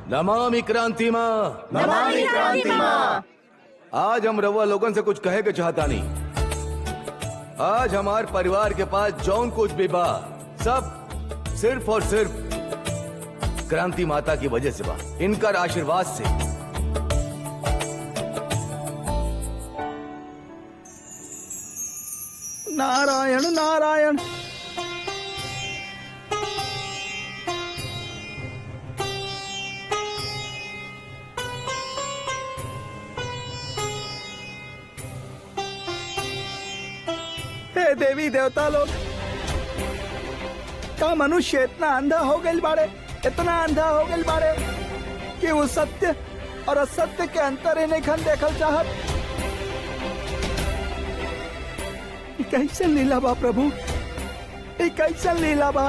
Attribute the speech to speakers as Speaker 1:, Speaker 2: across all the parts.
Speaker 1: नमामि क्रांति माँ।
Speaker 2: नमामि क्रांति माँ।
Speaker 1: आज हम रवा लोगन से कुछ कहे के चाहता नहीं। आज हमारे परिवार के पास जौन कुछ भी बा सब सिर्फ और सिर्फ क्रांति माता की वजह से बा, इनका आशीर्वाद से।
Speaker 3: नारायण नारायण। हे देवी देवता लोग, का मनुष्य इतना अंधा हो गई बाड़े, इतना अंधा हो गई बाड़े कि वो सत्य और असत्य के अंतर ही नहीं देखल चाहत। कैसन लीला बा प्रभु, ये कैसन लीला बा।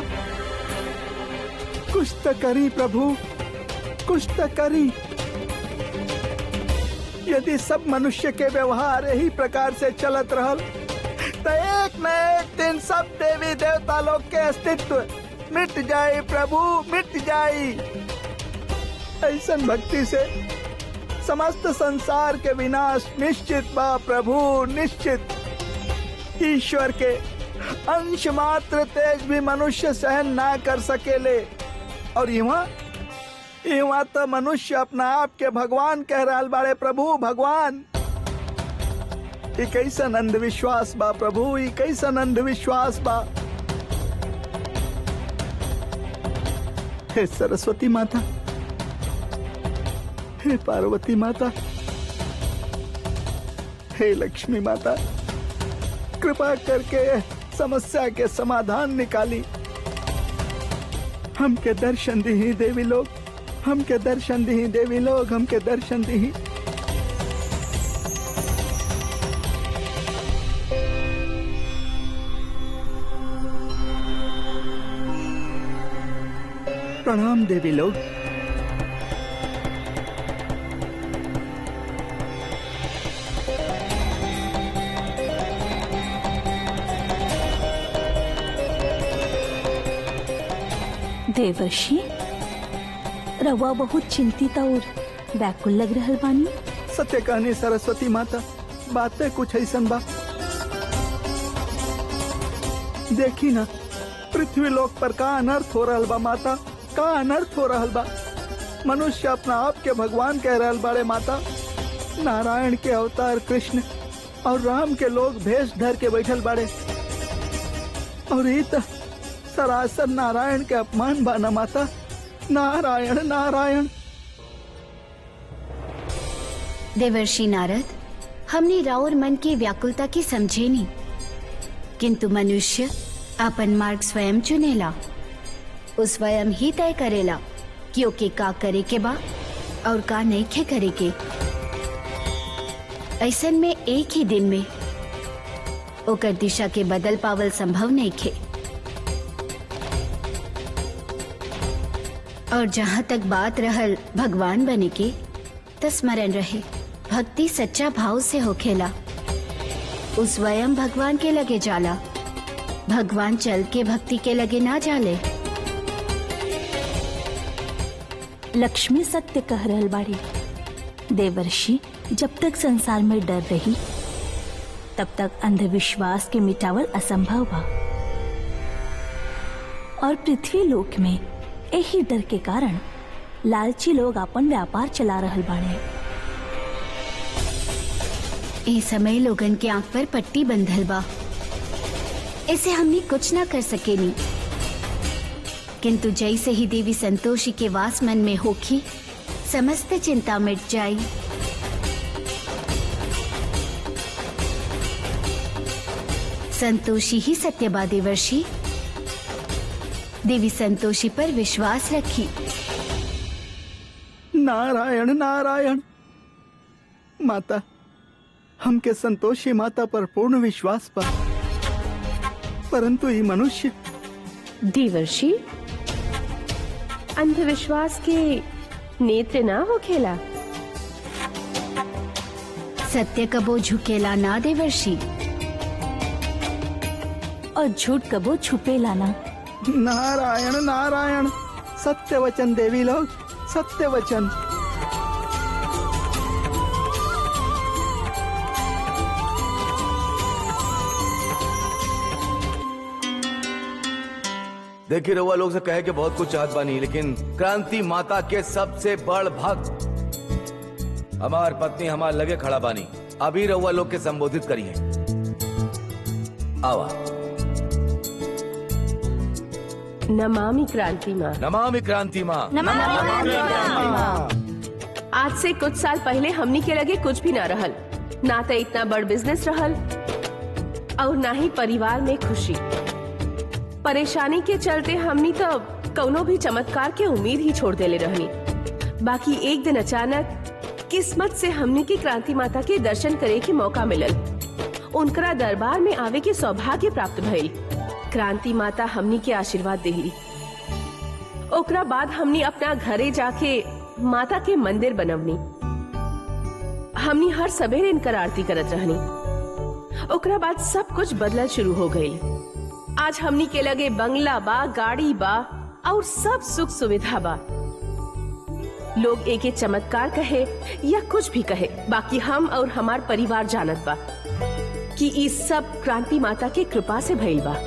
Speaker 3: कुछ तो करी प्रभु, कुछ तो करी। यदि सब मनुष्य के व्यवहार यही प्रकार से चलत रहल तो एक न एक दिन सब देवी देवता लोग के अस्तित्व मिट जाए प्रभु, मिट जाए। ऐसन भक्ति से समस्त संसार के विनाश निश्चित बा प्रभु, निश्चित। ईश्वर के अंश मात्र तेज भी मनुष्य सहन ना कर सकेले, और यहाँ तो मनुष्य अपना आप के भगवान कह रहा बाड़े प्रभु, भगवान। ये कैसन अंधविश्वास बा प्रभु, ये कैसन अंधविश्वास बा। हे सरस्वती माता, हे पार्वती माता, हे लक्ष्मी माता, कृपा करके समस्या के समाधान निकाली। हमके दर्शन दी देवी लोग, हमके दर्शन दी देवी लोग, हमके दर्शन दी। प्रणाम देवी लोग।
Speaker 4: देवर्षि, रवा बहुत चिंतित और व्याकुल लग रहल बानी।
Speaker 3: सत्य कहनी सरस्वती माता, बातें कुछ ऐसन बा। देखी ना, पृथ्वी लोक पर का अनर्थ हो रहल बा माता, का अनर्थ हो रहल बा। मनुष्य अपना आप के भगवान कह रहल बाड़े माता। नारायण के अवतार कृष्ण और राम के लोग भेष धर के बैठल बाड़े, और ये तो सरासर नारायण के अपमान बाना माता। नारायण नारायण।
Speaker 2: देवर्षि नारद, हमने राउर मन की व्याकुलता की समझे नहीं, किंतु मनुष्य अपन मार्ग स्वयं चुनेला, उस स्वयं ही तय करेला कि ओके का करे के बा और का नहीं खे करे के। ऐसन में एक ही दिन में ओकर दिशा के बदल पावल संभव नहीं खे। और जहाँ तक बात रहल भगवान बने के, तो स्मरण रहे भक्ति सच्चा भाव से होखेला। उस स्वयं भगवान के लगे जाला, भगवान चल के भक्ति के लगे ना जाले।
Speaker 4: लक्ष्मी सत्य कह रहल बाड़ी। देवर्षि, जब तक संसार में डर रही तब तक अंधविश्वास के मिटावल असंभव बा, और पृथ्वी लोक में यही डर के कारण लालची लोग अपन व्यापार चला रहल बाड़े।
Speaker 2: इस समय लोगन के आंख पर पट्टी बंधल बा, इसे हमने कुछ ना कर सकेनी। किंतु जैसे ही देवी संतोषी के वास मन में होखी, समस्त चिंता मिट जाई। संतोषी ही सत्यबा देवर्षि, देवी संतोषी पर विश्वास रखी।
Speaker 3: नारायण नारायण। माता, हमके संतोषी माता पर पूर्ण विश्वास बा, परंतु ये मनुष्य।
Speaker 5: देवर्षि, अंधविश्वास के नेत्र ना हो खेला।
Speaker 2: सत्य कबो झुकेला ना देवर्षि,
Speaker 4: और झूठ कबो छुपे लाना।
Speaker 3: नारायण नारायण। सत्य वचन देवी लोग, सत्य वचन।
Speaker 1: देखिए रउआ लोग से कहे के बहुत कुछ चाहत बानी, लेकिन क्रांति माता के सबसे बड़ भक्त हमार पत्नी हमार लगे खड़ा बानी। अभी रउआ लोग के संबोधित करिए। आवा।
Speaker 5: नमामि क्रांति माँ।
Speaker 1: नमामि क्रांति माँ।
Speaker 5: आज से कुछ साल पहले हमनी के लगे कुछ भी ना रहल, ना तो इतना बड़ बिजनेस रहल और ना ही परिवार में खुशी। परेशानी के चलते हमनी तो कौनो भी चमत्कार के उम्मीद ही छोड़ देले रहनी। बाकी एक दिन अचानक किस्मत से हमनी की क्रांति माता के दर्शन करे के मौका मिलल। उनकरा दरबार में आवे के सौभाग्य प्राप्त भइल। क्रांति माता हमनी के आशीर्वाद देली। ओकरा बाद हमनी अपना घरे जाके माता के मंदिर बनवनी। हमनी हर सवेरे इनकर आरती करत रहनी। ओकरा बाद सब कुछ बदलल शुरू हो गई। आज हमनी के लगे बंगला बा, गाड़ी बा और सब सुख सुविधा बा। लोग एक चमत्कार कहे या कुछ भी कहे, बाकी हम और हमार परिवार जानत बा कि इस सब क्रांति माता के कृपा से भइल बा।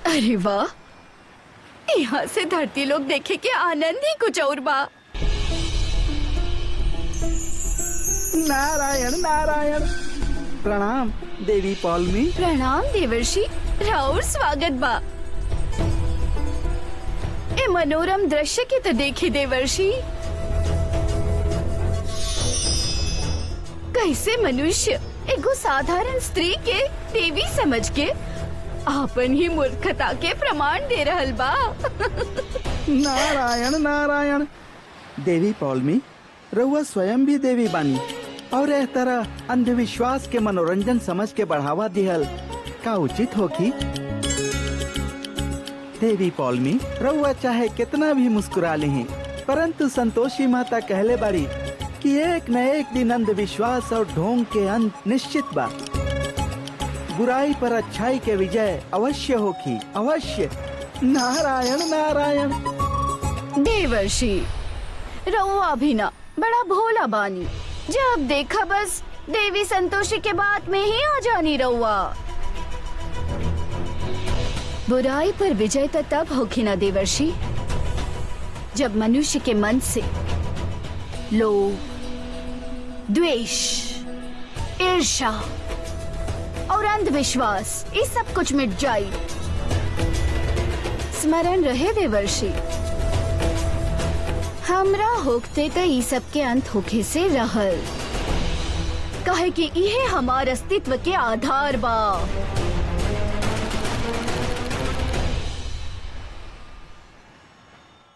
Speaker 2: अरे वाह, यहाँ से धरती लोग देखे के आनंद ही कुछ और बा।
Speaker 3: नारायण नारायण। प्रणाम देवी पौलमी।
Speaker 2: प्रणाम देवर्षि, राउर स्वागत बा। ए मनोरम दृश्य के तो देखी देवर्षि। कैसे मनुष्य एगो साधारण स्त्री के देवी समझ के आपन ही मूर्खता के प्रमाण दे रहल बा।
Speaker 3: नारायण नारायण। देवी पौलमी, रउआ स्वयं भी देवी बानी और इस तरह अंधविश्वास के मनोरंजन समझ के बढ़ावा दिहल का उचित होगी? देवी पौलमी, रउआ चाहे कितना भी मुस्कुरा लें, परंतु संतोषी माता कहले बाड़ी कि एक न एक दिन अंधविश्वास और ढोंग के अंत निश्चित बा। बुराई पर अच्छाई के विजय अवश्य होगी, अवश्य। नारायण नारायण।
Speaker 2: देवर्षि, रउआ भी ना बड़ा भोला बानी। जब देखा बस देवी संतोषी के बात में ही आ जानी रउआ। बुराई पर विजय तो तब होगी ना देवर्षि, जब मनुष्य के मन से लोभ, द्वेष, ईर्ष्या और अंधविश्वास ये सब कुछ मिट जाए। स्मरण रहे देवर्षि, हमरा होकते तो ये सब के अंत होके से रहल, कहे कि ये हमार अस्तित्व के आधार बा।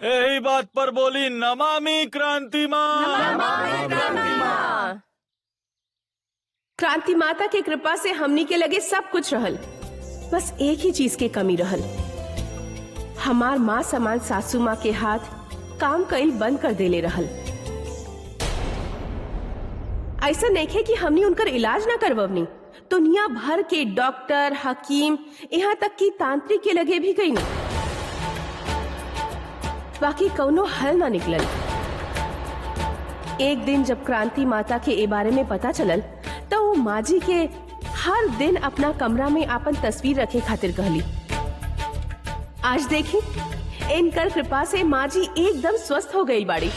Speaker 6: यही बात पर बोली नमामि क्रांति माँ।
Speaker 5: क्रांति माता के कृपा से हमनी के लगे सब कुछ रहल, बस एक ही चीज के कमी रहल। हमार माँ समान सासू माँ के हाथ काम कईल बंद कर देले रहल। ऐसा नहीं है कि हमने उनकर इलाज ना करवनी, दुनिया भर के डॉक्टर, हकीम, यहाँ तक कि तांत्रिक के लगे भी गई नहीं, बाकी कौनो हल ना निकलल। एक दिन जब क्रांति माता के ए बारे में पता चलल तो वो माँ जी के हर दिन अपना कमरा में अपन तस्वीर रखे खातिर कहली। आज देखी इनकर कृपा से माँ जी एकदम स्वस्थ हो गई बाड़ी।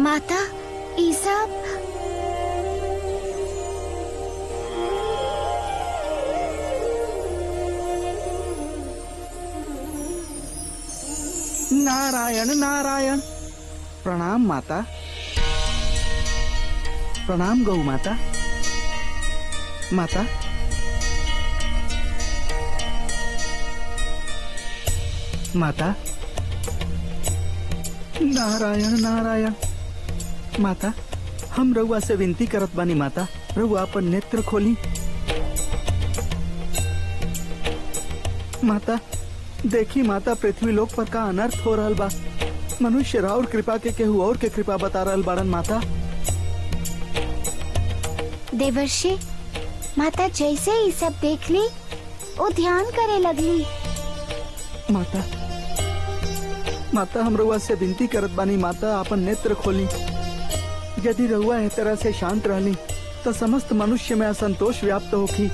Speaker 2: माता, ई सब
Speaker 3: नारायण नारायण। प्रणाम माता। प्रणाम गौ माता। माता, माता, नारायण नारायण। माता, हम रउआ से विनती करत बानी माता, रउआ अपन नेत्र खोली। माता, देखी माता, पृथ्वी लोक पर का अनर्थ हो रहल बा। मनुष्य राउर कृपा के केहू और के कृपा बता रहल बाड़न माता।
Speaker 2: देवर्षि, माता जैसे ही सब देख ली वो ध्यान करे लगली।
Speaker 3: माता, माता, हम रउआ से विनती करत बानी माता, अपन नेत्र खोली। यदि रउआ इस तरह से शांत रहली तो समस्त मनुष्य में असंतोष व्याप्त होगी।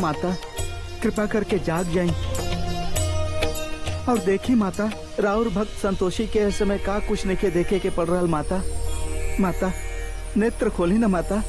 Speaker 3: माता, कृपा करके जाग जाई और देखी माता, राउर भक्त संतोषी के समय का कुछ नहीं के देखे के पड़ रहा। माता, माता, नेत्र खोली ना माता।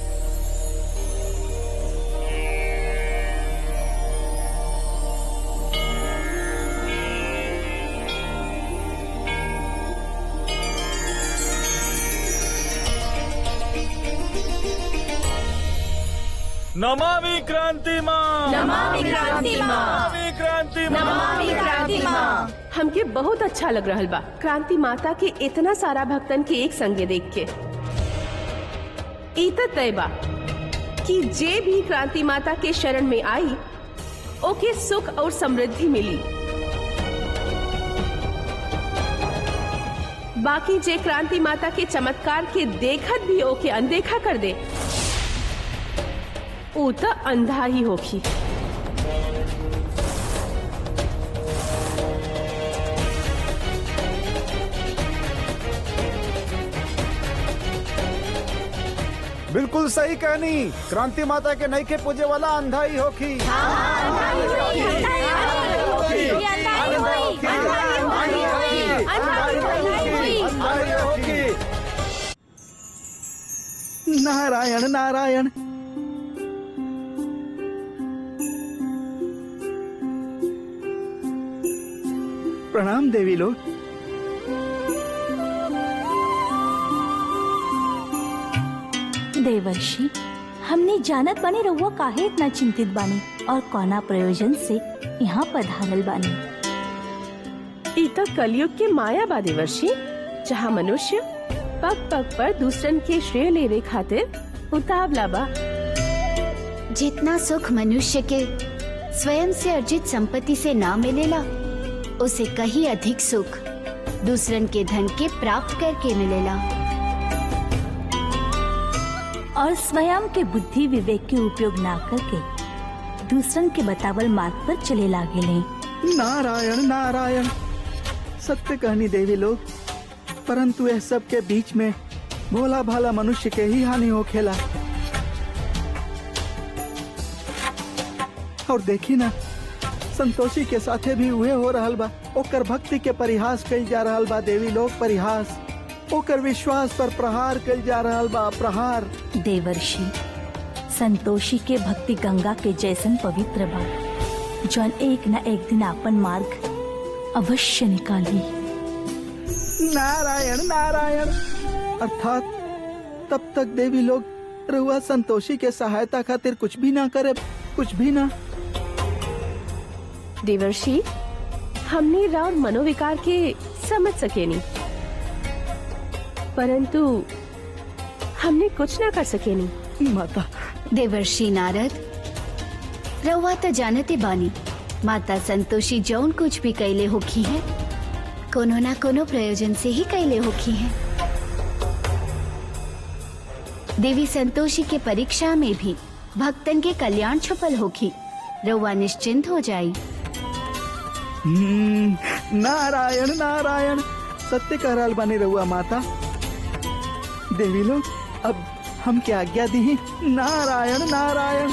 Speaker 6: नमामि क्रांति माँ।
Speaker 5: नमामि क्रांति माँ।
Speaker 6: नमामि क्रांति माँ।
Speaker 5: नमामि क्रांति माँ। हमके बहुत अच्छा लग रहल बा क्रांति माता के इतना सारा भक्तन के एक संगे देख के। ई त तय बा कि जे भी क्रांति माता के शरण में आई ओके सुख और समृद्धि मिली। बाकी जे क्रांति माता के चमत्कार के देखत भी ओके अनदेखा कर दे ऊ त अंधा ही होखी।
Speaker 7: बिल्कुल सही कहनी। क्रांति माता के नहीं के पूजे वाला अंधा ही होखी।
Speaker 3: नारायण नारायण। प्रणाम देवी लोग।
Speaker 4: देवर्षि, हमने जानत बानी रहुआ काहे इतना चिंतित बानी और कौना प्रयोजन से यहाँ पधारल बानी।
Speaker 5: ई तो कलयुग के माया बा देवर्षि, जहाँ मनुष्य पग पग पर दूसरन के श्रेय लेवे खातिर उतावला बा।
Speaker 2: जितना सुख मनुष्य के स्वयं से अर्जित संपत्ति से ना मिलेला, उसे कहीं अधिक सुख दूसरन के धन के प्राप्त करके मिलेला।
Speaker 4: और स्वयं के बुद्धि विवेक के उपयोग ना करके दूसरन के बतावल मार्ग पर चले लागेले।
Speaker 3: नारायण नारायण। सत्य कहनी देवी लोग, परंतु यह सब के बीच में भोला भाला मनुष्य के ही हानि हो खेला। और देखी ना, संतोषी के साथे भी उहे हो रहल बा। ओकर भक्ति के परिहास कइल जा रहल बा देवी लोग, परिहास। ओकर विश्वास पर प्रहार कइल जा रहल बा, प्रहार।
Speaker 4: देवर्षि, संतोषी के भक्ति गंगा के जैसन पवित्र बा। जौन एक न एक दिन आपन मार्ग अवश्य निकाली।
Speaker 3: नारायण नारायण। अर्थात तब तक देवी लोग रहुआ संतोषी के सहायता खातिर कुछ भी ना करे, कुछ भी ना।
Speaker 5: देवर्षि, हमने राव मनोविकार के समझ सके नहीं, परंतु हमने कुछ ना कर सके नहीं।
Speaker 3: माता।
Speaker 2: देवर्षि नारद, रउआ तो जानते बानी माता संतोषी जौन कुछ भी कैले होखी है कोनो ना कोनो प्रयोजन से ही कैले होखी है। देवी संतोषी के परीक्षा में भी भक्तन के कल्याण छुपल होखी। रउआ निश्चिंत हो जाई।
Speaker 3: नारायण नारायण। सत्य कह रहल बानी रहुआ माता। देवी लोग अब हम क्या आज्ञा दी। नारायण नारायण।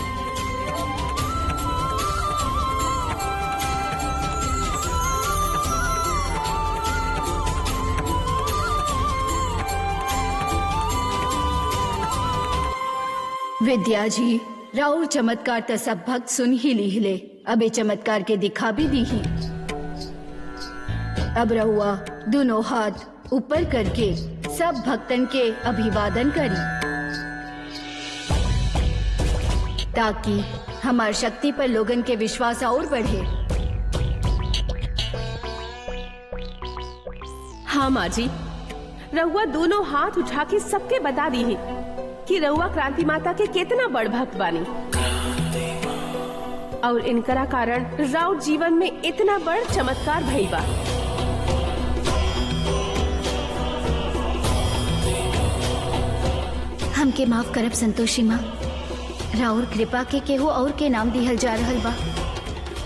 Speaker 2: विद्या जी, राउर चमत्कार तो सब भक्त सुन ही ली। अब ये चमत्कार के दिखा भी दी ही। अब रहुआ दोनों हाथ ऊपर करके सब भक्तन के अभिवादन करी, ताकि हमार शक्ति पर लोगन के विश्वास और बढ़े।
Speaker 5: हाँ माँ जी, रहुआ दोनों हाथ उठा के सबके बता दी है कि रहुआ क्रांति माता के कितना बड़ भक्त बानी, और इनकरा कारण राउर जीवन में इतना बड़ चमत्कार भइल बा।
Speaker 2: हमके माफ करब संतोषी माँ। राउर कृपा के केहू और के नाम दिहल जा रहल बा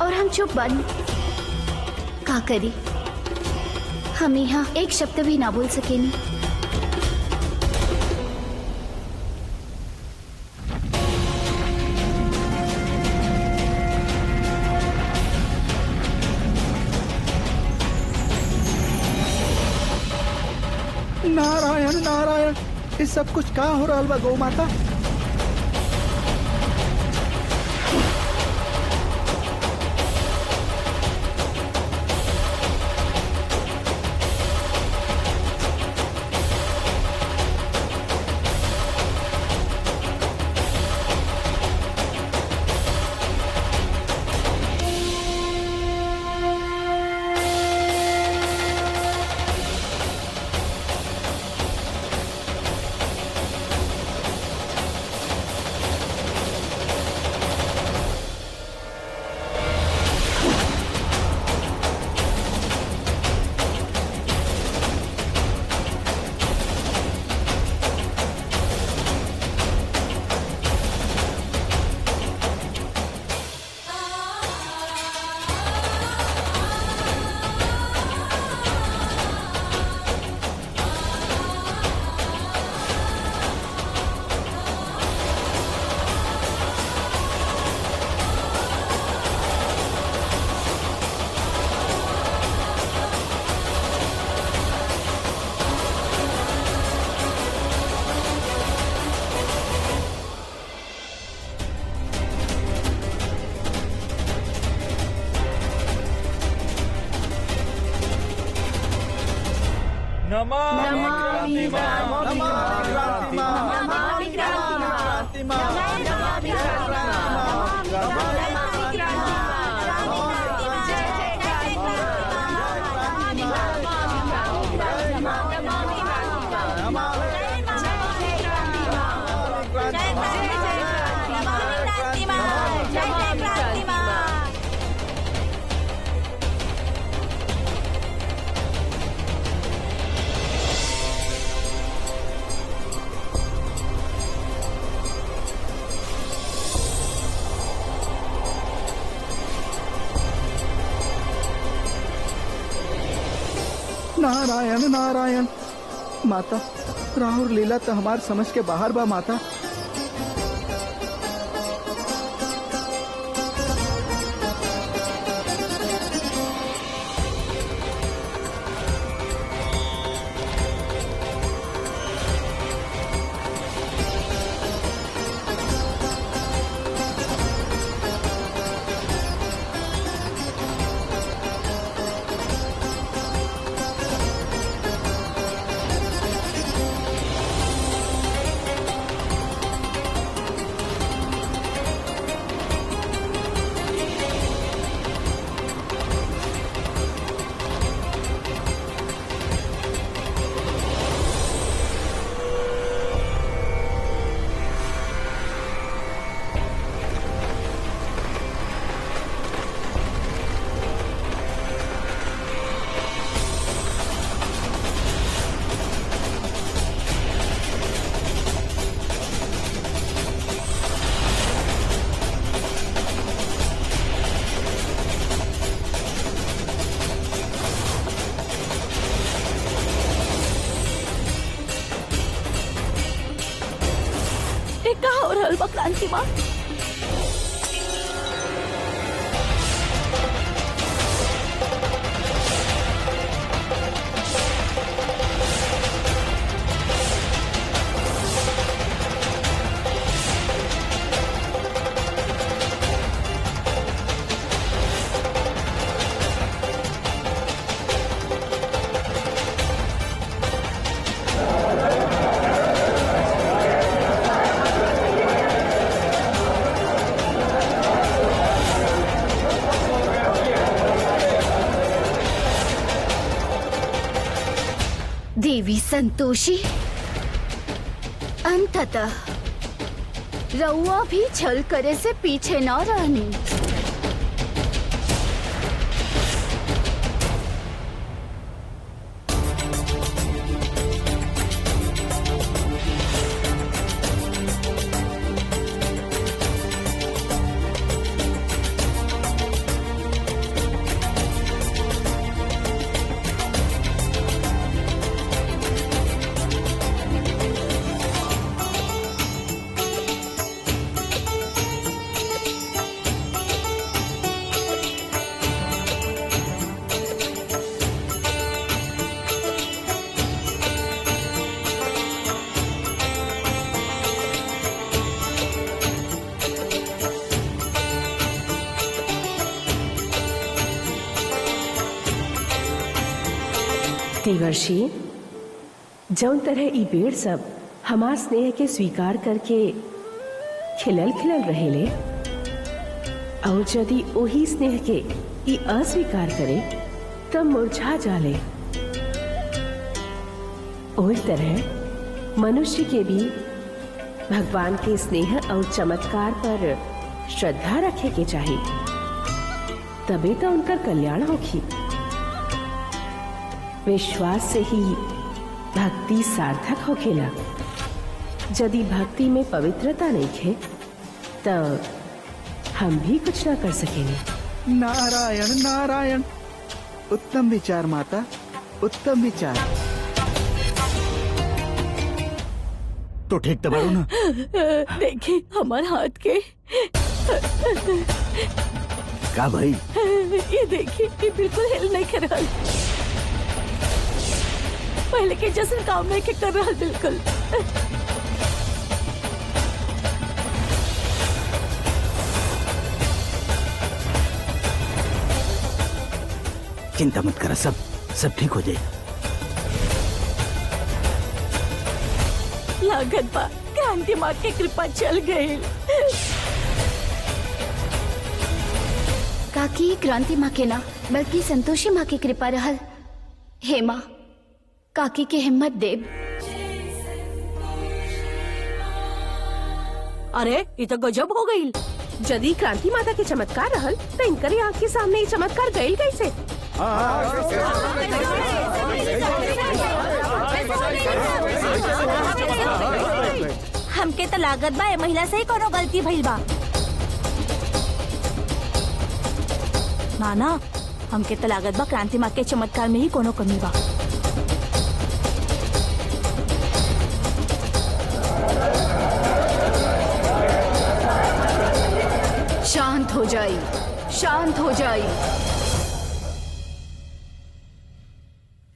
Speaker 2: और हम चुप बानी। का करी, हम यहाँ एक शब्द भी ना बोल सकेनी।
Speaker 3: नारायण नारायण। ये सब कुछ का हो रहा बा गौ माता?
Speaker 6: नमामि क्रांति
Speaker 3: नारायण नारायण। माता, राहुल लीला तो हमार समझ के बाहर बा माता।
Speaker 4: रहल बा क्रांति माँ।
Speaker 2: देवी संतोषी, अंततः रउआ भी छल करे से पीछे न रहनी।
Speaker 5: देवर्षि, जौन तरह ई पेड़ सब हमार स्नेह के स्वीकार करके खिलल खिलल रहेले, और यदि वही स्नेह के ई अस्वीकार करे तब मुरझा जाले। वही तरह मनुष्य के भी भगवान के स्नेह और चमत्कार पर श्रद्धा रखे के चाहिए, तबे तो उनका कल्याण होगी। विश्वास से ही भक्ति सार्थक होखेला। यदि भक्ति में पवित्रता नहीं है तो हम भी कुछ ना कर सकेंगे।
Speaker 3: नारायण नारायण, उत्तम विचार माता, उत्तम विचार।
Speaker 7: तो ठीक तो बारू ना।
Speaker 4: देखिए हमारे हाथ के,
Speaker 7: का भाई?
Speaker 4: ये देखिए, ये बिल्कुल हिल नहीं कर रहा। पहले के जैसे काम नहीं कर रहा बिल्कुल।
Speaker 7: चिंता मत करा, सब ठीक हो जाए।
Speaker 4: लागत बा क्रांति माँ की कृपा चल गई।
Speaker 2: काकी क्रांति माँ के ना बल्कि संतोषी माँ की कृपा रहल। हे माँ, काकी के हिम्मत देव।
Speaker 4: अरे ये तो गजब हो गई।
Speaker 5: यदि क्रांति माता के चमत्कार रहल तो इनकरी आँख के सामने ये चमत्कार गईल कैसे?
Speaker 4: हमके तो लागत बा ए महिला से ही कोनो गलती भइल बा। ना हमके तो लागत बा क्रांति माँ के चमत्कार में ही कोनो कमी बा।
Speaker 2: शांत हो जाई, शांत हो जाई।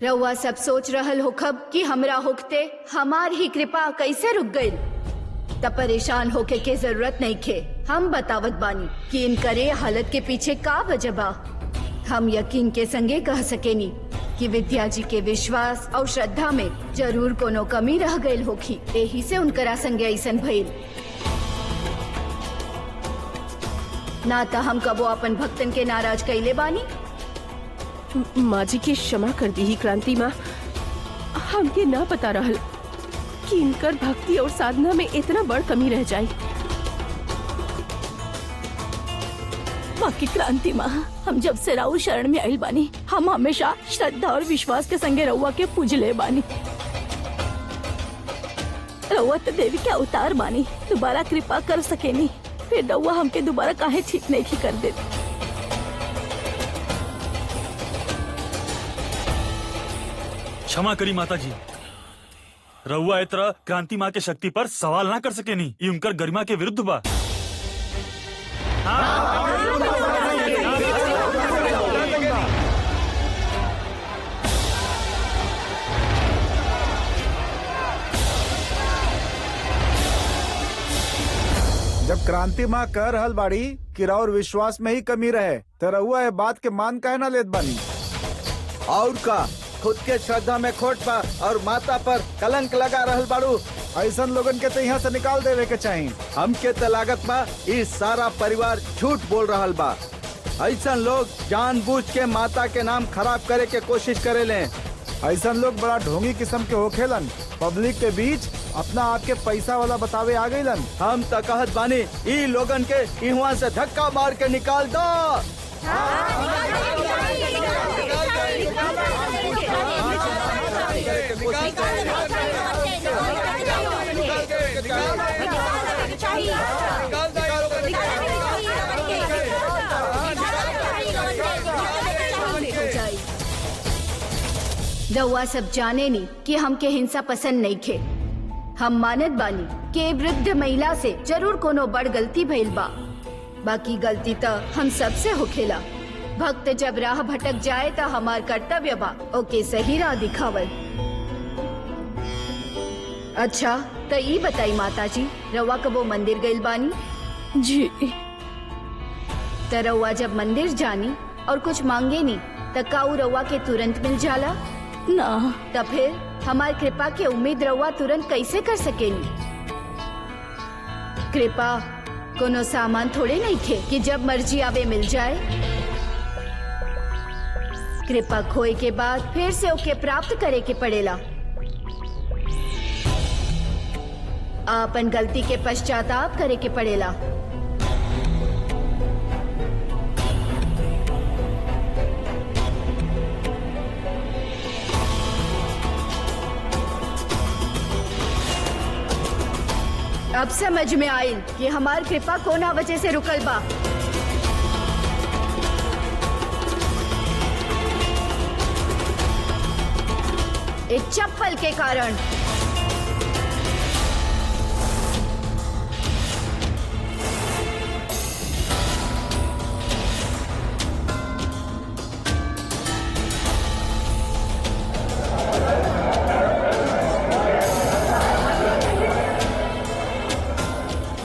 Speaker 2: रउआ सब सोच रहल हो खब कि हमरा होखते हमार ही कृपा कैसे रुक गई। तब परेशान होके के जरूरत नहीं खे। हम बतावत बानी कि इनकरे हालत के पीछे का वजह बा। हम यकीन के संगे कह सकेनी कि विद्या जी के विश्वास और श्रद्धा में जरूर कोनो कमी रह गई होखी, यही से उनकरा संगे ऐसन भइल। ना तो हम कबो अपन भक्तन के नाराज कैले बानी।
Speaker 5: माँ जी की क्षमा कर दी ही क्रांति माँ, हमके ना पता रहल कि इनकर भक्ति और साधना में इतना बड़ कमी रह जाए।
Speaker 4: बाकी क्रांति माँ, हम जब से राउर शरण में आइल बानी, हम हमेशा श्रद्धा और विश्वास के संगे रउआ के पूजले बानी। रउआ तो देवी के अवतार बानी, दोबारा कृपा कर सकेनी। फिर रउआ हमके दोबारा काहे ठीक नहीं कर देती।
Speaker 6: क्षमा करी माता जी, रहुआ इतना क्रांति माँ के शक्ति पर सवाल ना कर सके नहीं, ये उनकर गरिमा के विरुद्ध बा।
Speaker 7: जब क्रांति माँ कह रहल बाड़ी कि राउर विश्वास में ही कमी रहे तो रहुआ ये बात के मान काहे ना लेत बानी।
Speaker 3: और का खुद के श्रद्धा में खोट पा और माता पर कलंक लगा रहल बाड़ू।
Speaker 7: ऐसन लोगन के तो यहाँ से निकाल देवे के चाहिए।
Speaker 3: हमके त लागत बा इस सारा परिवार झूठ बोल रहल बा। ऐसन लोग जानबूझ के माता के नाम खराब करे के कोशिश करेले।
Speaker 7: ऐसन लोग बड़ा ढोंगी किस्म के होखेलन, पब्लिक के बीच अपना आप के पैसा वाला बतावे आ गईलन।
Speaker 3: हम त कहत बानी ई लोगन के इहवा से धक्का मार के निकाल दो।
Speaker 2: रउआ सब जाने नी कि हमके हिंसा पसंद नहीं खे। हम मानत बानी कि वृद्ध महिला से जरूर कोनो बड़ गलती भइल बा, बाकी गलती तो हम सबसे होखेला। भक्त जब राह भटक जाए तो हमार कर्तव्य बा ओके सही राह दिखावल। अच्छा तो ई बताई माता जी, रउआ कबो मंदिर गइल बानी?
Speaker 4: जी
Speaker 2: तो रउआ जब मंदिर जानी और कुछ मांगे नी तो का उ रउआ के तुरंत मिल जाला?
Speaker 4: ना।
Speaker 2: तो फिर हमारी कृपा के उम्मीद रउआ तुरंत कैसे कर सकेनी? कृपा कोनो सामान थोड़े नहीं थे कि जब मर्जी आवे मिल जाए। कृपा खोए के बाद फिर से ओके प्राप्त करे के पड़ेला। अपन गलती के पश्चाताप करे के पड़ेला। अब समझ में आयल कि हमार कृपा कोना वजह से रुकल बा। एक चप्पल के कारण।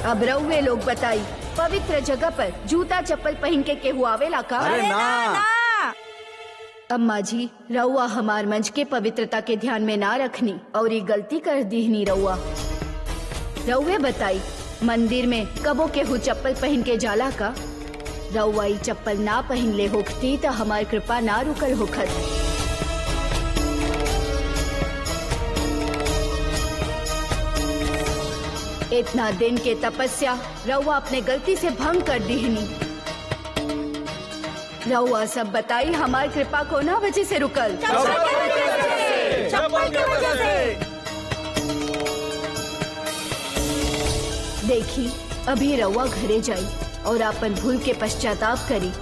Speaker 2: अब रउवे लोग बताई, पवित्र जगह पर जूता चप्पल पहन के केहू आवेला का?
Speaker 3: अरे ना।
Speaker 2: अम्मा जी, रउआ हमार मंच के पवित्रता के ध्यान में ना रखनी और ये गलती कर दीहनी। रउआ रउवे बताई, मंदिर में कबो केहू चप्पल पहन के जाला का? रउआ ई चप्पल ना पहन ले होखती तो हमार कृपा ना रुकल होखत। इतना दिन के तपस्या रउआ अपने गलती से भंग कर दीहनी। रउआ सब बताई, हमारी कृपा को ना वजह से रुकल। देखी, अभी रउआ घरे जाई और अपन भूल के पश्चाताप करी।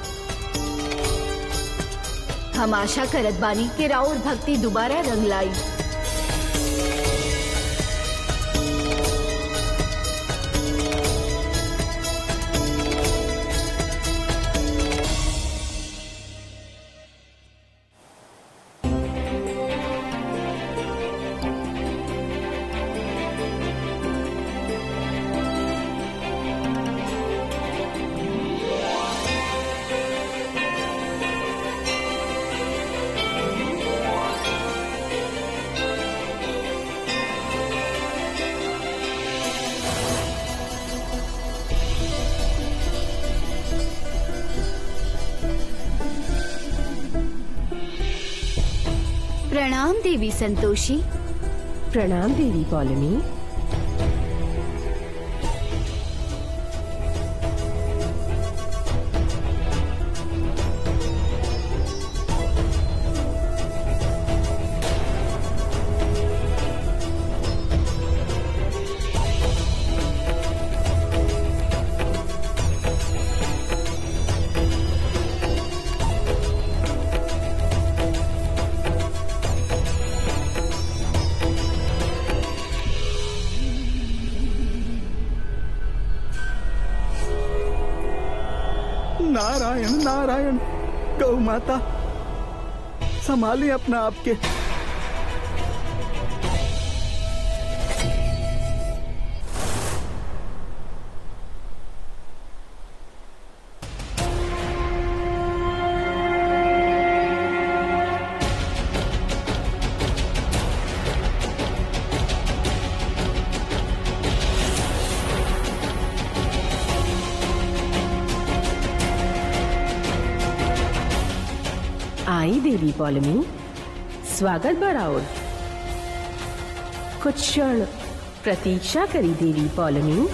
Speaker 2: हम आशा करत बानी कि राउर भक्ति दोबारा रंग लाई। प्रणाम देवी संतोषी।
Speaker 5: प्रणाम देवी पौलमी।
Speaker 3: नारायण नारायण। गौ माता संभालिए अपना आपके।
Speaker 5: आई देवी पौलमी, स्वागत बढ़ाओ। कुछ क्षण प्रतीक्षा करी देवी पौलमी।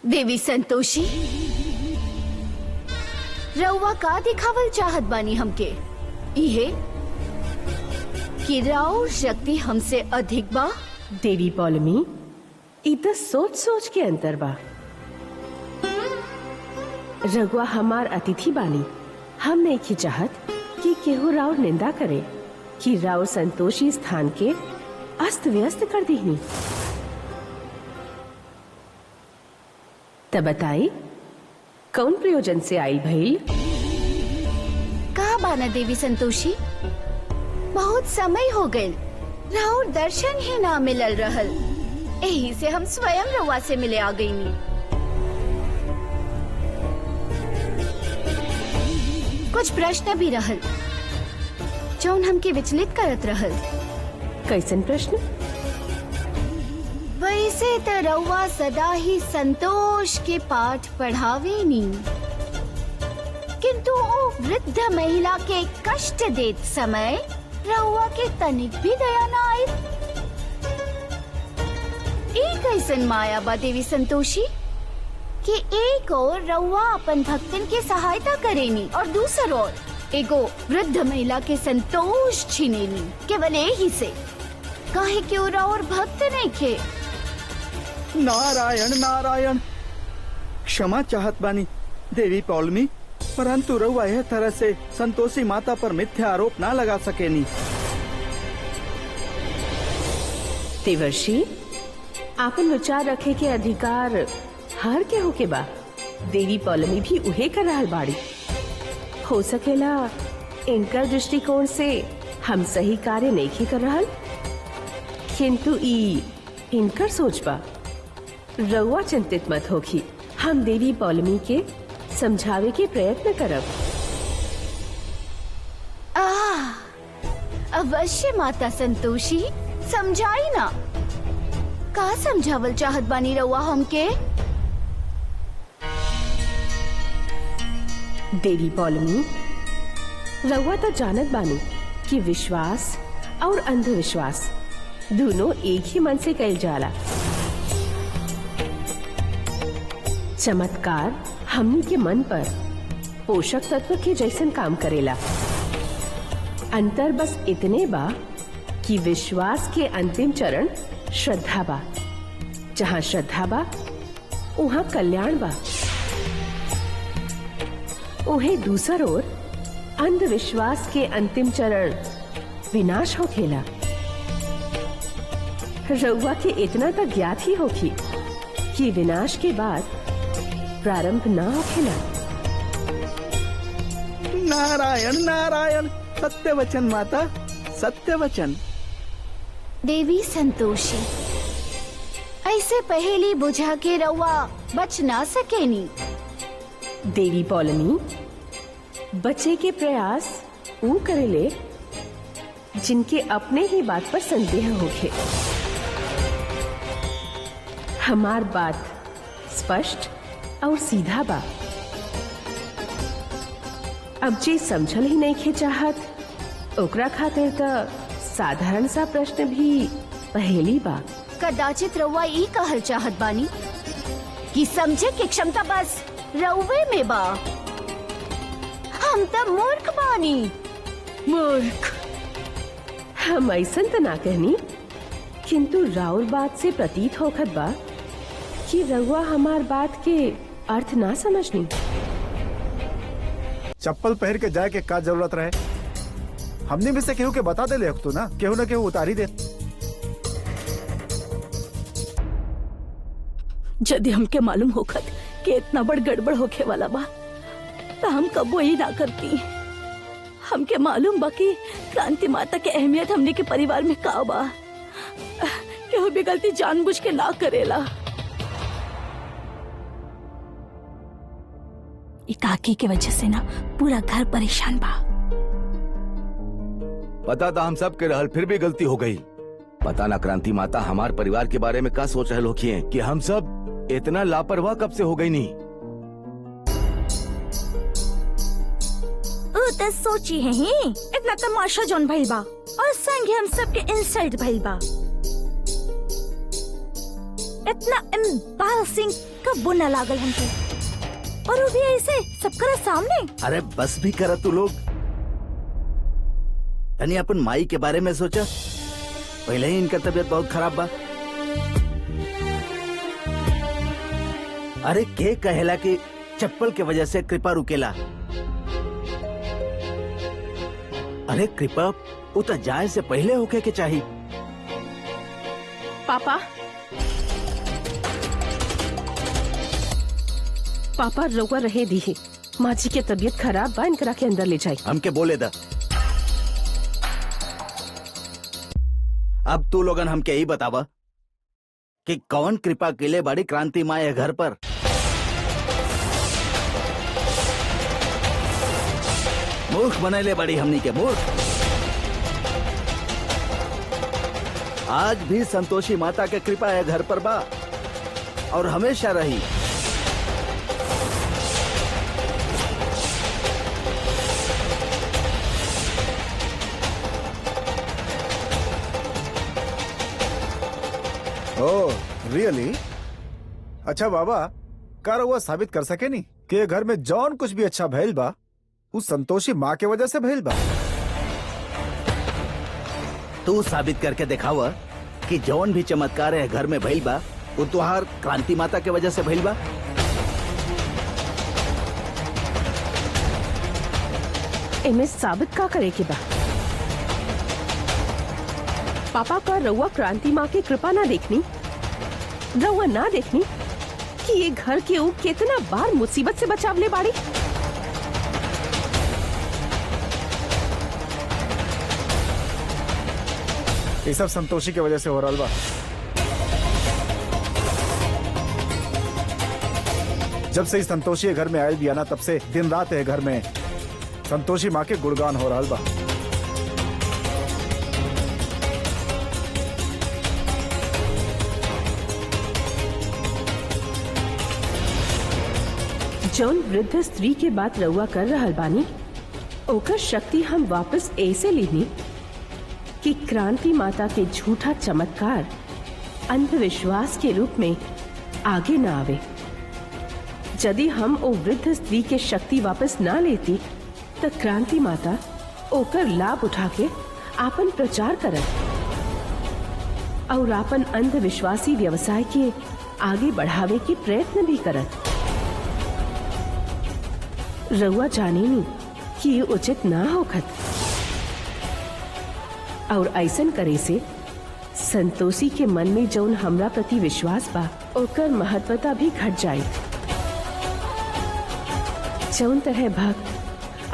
Speaker 2: देवी संतोषी, रउआ का दिखावल चाहत बानी हमके? इहे कि राउर शक्ति हमसे अधिक बा?
Speaker 5: देवी पौलमी, ई तो सोच सोच के अंतर बा। रघुआ हमार अतिथि बानी। हम नहीं की चाहत कि केहू राउर निंदा करे कि राउर संतोषी स्थान के अस्त व्यस्त कर दीनी। तब बताई कौन प्रयोजन से आई भइल?
Speaker 2: का बाना देवी संतोषी, बहुत समय हो गए, राउर दर्शन ही ना मिलल रहल। यही से हम स्वयं रउआ से मिले आ गईनी। कुछ प्रश्न भी रहल जौन हमके विचलित करत रहल।
Speaker 5: कैसन प्रश्न?
Speaker 2: वैसे तो रउआ सदा ही संतोष के पाठ पढ़ावे नी, किंतु वो वृद्ध महिला के कष्ट देत समय रउआ के तनिक भी दया न आई। एक ऐसन माया बा देवी संतोषी कि एक और रउआ अपन भक्तन के सहायता करेनी और दूसर ओर एगो वृद्ध महिला के संतोष छीनेनी। केवल यही से काहे कि वो और भक्त नहीं खे।
Speaker 3: नारायण नारायण। क्षमा चाहत बानी देवी पौलमी, परंतु रउआ यह तरह से संतोषी माता पर मिथ्या आरोप ना लगा सकेनी।
Speaker 5: देवर्षि, आपन विचार रखे के अधिकार हर के होके बा। देवी पौलमी भी उहे कर रहल बाड़ी। हो सकेला इनकर दृष्टिकोण से हम सही कार्य नहीं कर रहल, किंतु ई इनकर सोच बा। रउआ चिंतित मत होखी, हम देवी पौलमी के समझावे के प्रयत्न करब।
Speaker 2: अवश्य माता संतोषी, समझाई ना। का समझावल चाहत बानी रउआ हमके?
Speaker 5: देवी पौलमी, रउआ तो जानत बानी कि विश्वास और अंधविश्वास दोनों एक ही मन से कइल जाला। चमत्कार हमनी के मन पर पोषक तत्व के जैसन काम करेला। अंतर बस इतने बा कि विश्वास के अंतिम चरण श्रद्धा बा। जहाँ श्रद्धा बा वहाँ कल्याण बा। उहे दूसर ओर अंधविश्वास के अंतिम चरण विनाश हो खेला। रउआ के इतना तक ज्ञात ही होगी कि विनाश के बाद प्रारंभ ना होखेला।
Speaker 3: नारायण नारायण। सत्य वचन माता, सत्य वचन।
Speaker 2: देवी संतोषी, ऐसे पहेली बुझा के रउआ बच ना सकेनी।
Speaker 5: देवी पौलमी, बचे के प्रयास ऊ करेले जिनके अपने ही बात पर संदेह होखे। हमार बात स्पष्ट और सीधा बा। अब जे समझल ही नहीं खे चाहत ओकरा खातिर त साधारण सा प्रश्न भी पहेली बा।
Speaker 2: कदाचित रउआ ई कहल चाहत बानी कि समझे की क्षमता बस रउवे में बा। हम त मूर्ख बानी।
Speaker 5: मूर्ख हम ऐसन त ना कहनी, किंतु राउर बात से प्रतीत होखत बा कि रउआ हमार बात के अर्थ ना समझनी।
Speaker 7: चप्पल पहन के जाए के का जरूरत रहे? हमने भी से केहू के बता दे ले तू ना, केहू ना केहू उतारी दे।
Speaker 4: यदि हमके मालूम होखत कि इतना बड़ गड़बड़ होखे वाला बा तो हम कबो ही ना करती। हमके मालूम बा कि क्रांति माता के अहमियत हमने के परिवार में का बा। केहू भी गलती जानबूझ के ना करेला। काकी के वजह से ना पूरा घर परेशान बा।
Speaker 1: पता था हम सब के रहल, फिर भी गलती हो गई। पता ना क्रांति माता हमार परिवार के बारे में क्या सोच रहे लोग हैं कि हम सब इतना लापरवाह कब से हो गई नहीं।
Speaker 4: तो सोची है ही इतना तमाशा जोन भइल बा और संग हम सबके इंसल्ट भइल बा। इतना एम्बारसिंग कब न लागल हमके, और वो भी ऐसे सबके सामने।
Speaker 3: अरे बस भी करा तू लोग। यानी अपन माई के बारे में सोचा, पहले ही इनका तबीयत बहुत खराब बा। अरे के कहेला कि चप्पल के वजह से कृपा रुकेला। अरे कृपा उतर जाए से पहले होके के चाहिए।
Speaker 5: पापा पापा रउआ रहे दी है। माँ जी के तबीयत खराब बा, इनकरा के अंदर ले जाए।
Speaker 3: हमके बोले दा। अब तू लोगन हमके यही बतावा कि कौन कृपा किले बड़ी क्रांति माँ है घर पर। मूर्ख बनैले बड़ी हमनी के मूर्ख। आज भी संतोषी माता के कृपा है घर पर बा और हमेशा रही।
Speaker 7: Oh really? अच्छा बाबा, का रउआ साबित कर सके नी कि ये घर में जौन कुछ भी अच्छा भइल बा उस संतोषी माँ के वजह से भइल बा।
Speaker 3: तू साबित करके दिखावा कि जौन भी चमत्कार है घर में भइल बा वो तुहार क्रांति माता के वजह से भइल बा।
Speaker 5: इमे साबित का करे के बा? पापा का रउआ क्रांति माँ की कृपा ना देखनी, रउआ ना देखनी कि ये घर के ऊ कितना बार मुसीबत से बचावले बाड़ी।
Speaker 7: ये सब संतोषी के वजह से हो रहा बा। जब से इस संतोषी घर में आयल बिया ना, तब से दिन रात है घर में संतोषी माँ के गुणगान हो रहा बा।
Speaker 5: जौन वृद्ध स्त्री के बात रउआ कर रहल बानी, ओकर शक्ति हम वापस ऐसे लेनी कि क्रांति माता के झूठा चमत्कार अंधविश्वास के रूप में आगे न आवे। यदि हम ओ वृद्ध स्त्री के शक्ति वापस ना लेती तो क्रांति माता ओकर लाभ उठा के आपन प्रचार करत और आपन अंधविश्वासी व्यवसाय के आगे बढ़ावे के प्रयत्न भी करत। रउआ जाने नी कि ये उचित ना होखत, और ऐसन करे से संतोषी के मन में जौन हमरा प्रति विश्वास बा ओकर महत्वता भी घट जाए। जौन तरह भक्त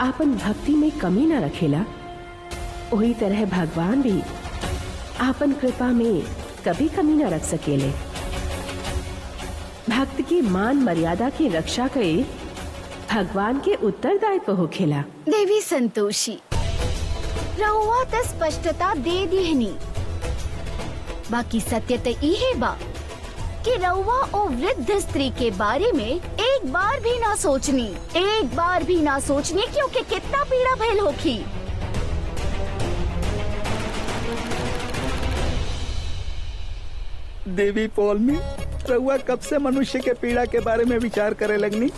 Speaker 5: आपन भक्ति में कमी न रखेला, वही तरह भगवान भी आपन कृपा में कभी कमी न रख सकेले। भक्त की मान मर्यादा की रक्षा करे भगवान के उत्तरदायित्व होखेला।
Speaker 2: देवी संतोषी, रउआ त स्पष्टता दे दिहनी, बाकी सत्य त इहे बा कि रउआ ओ वृद्ध स्त्री के बारे में एक बार भी ना सोचनी, एक बार भी ना सोचनी, क्योंकि कितना पीड़ा भइल होखी।
Speaker 3: देवी पौलमी, रउआ कब से मनुष्य के पीड़ा के बारे में विचार करे लगनी?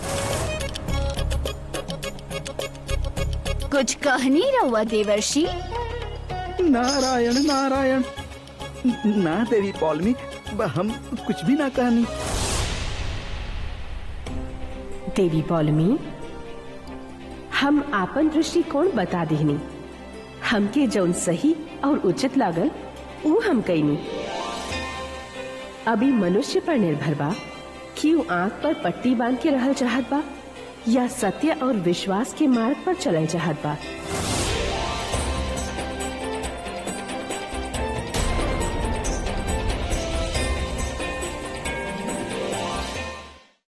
Speaker 2: कुछ कहनी रउआ देवर्षि?
Speaker 3: नारायण नारायण। ना देवी पौलमी, हम कुछ भी ना कहनी।
Speaker 5: देवी पौलमी, हम आपन दृष्टिकोण बता देनी। हमके जौन सही और उचित लागल ऊ हम कईनी। अभी मनुष्य पर निर्भर बा कि ऊ आंख पर पट्टी बांध के रहल चाहत बा या सत्य और विश्वास के मार्ग पर चलल चाहत बा।